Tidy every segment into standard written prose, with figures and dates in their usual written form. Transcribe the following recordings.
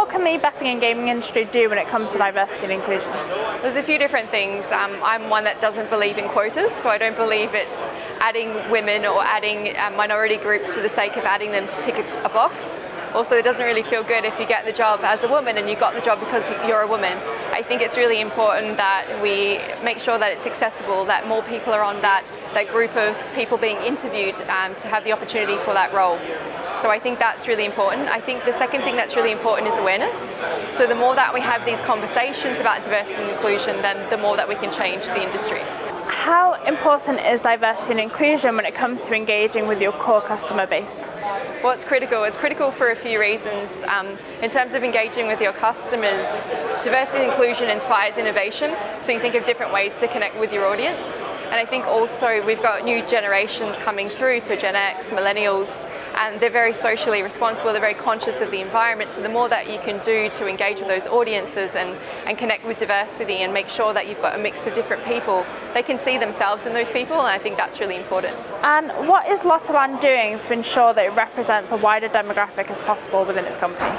What can the betting and gaming industry do when it comes to diversity and inclusion? There's a few different things. I'm one that doesn't believe in quotas, so I don't believe it's adding women or adding minority groups for the sake of adding them to tick a box. Also, it doesn't really feel good if you get the job as a woman and you got the job because you're a woman. I think it's really important that we make sure that it's accessible, that more people are on that group of people being interviewed to have the opportunity for that role. So I think that's really important. I think the second thing that's really important is awareness. So the more that we have these conversations about diversity and inclusion, then the more that we can change the industry. How important is diversity and inclusion when it comes to engaging with your core customer base? Well, it's critical. It's critical for a few reasons. In terms of engaging with your customers, diversity and inclusion inspires innovation. So you think of different ways to connect with your audience. And I think also we've got new generations coming through, so Gen X, millennials, and they're very socially responsible, they're very conscious of the environment. So the more that you can do to engage with those audiences and connect with diversity and make sure that you've got a mix of different people, they can see themselves in those people, and I think that's really important. And what is Lottoland doing to ensure that it represents a wider demographic as possible within its company?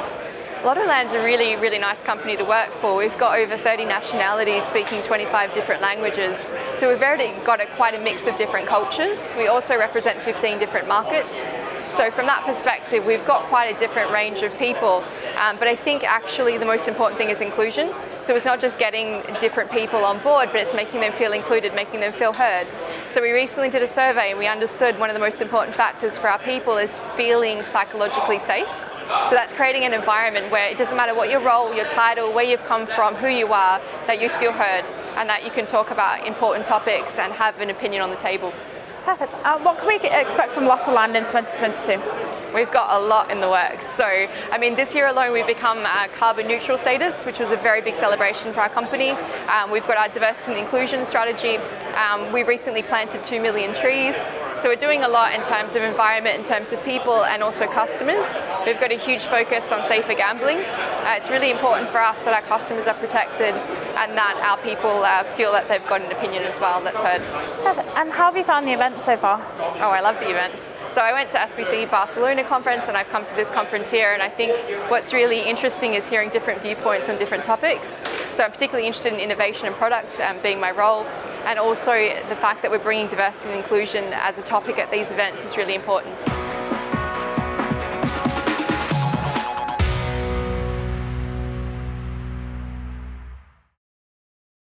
Lottoland's a really, really nice company to work for. We've got over 30 nationalities speaking 25 different languages. So we've already got quite a mix of different cultures. We also represent 15 different markets. So from that perspective, we've got quite a different range of people. But I think actually the most important thing is inclusion. So it's not just getting different people on board, but it's making them feel included, making them feel heard. So we recently did a survey and we understood one of the most important factors for our people is feeling psychologically safe. So that's creating an environment where it doesn't matter what your role, your title, where you've come from, who you are, that you feel heard and that you can talk about important topics and have an opinion on the table. Perfect. What can we expect from Lottoland in 2022? We've got a lot in the works. So, I mean, this year alone we've become carbon neutral status, which was a very big celebration for our company. We've got our diversity and inclusion strategy. We've recently planted 2 million trees. So we're doing a lot in terms of environment, in terms of people and also customers. We've got a huge focus on safer gambling. It's really important for us that our customers are protected and that our people feel that they've got an opinion as well that's heard. Perfect. And how have you found the event so far? Oh, I love the events. So I went to SBC Barcelona conference and I've come to this conference here, and I think what's really interesting is hearing different viewpoints on different topics. So I'm particularly interested in innovation and product being my role, and also the fact that we're bringing diversity and inclusion as a topic at these events is really important.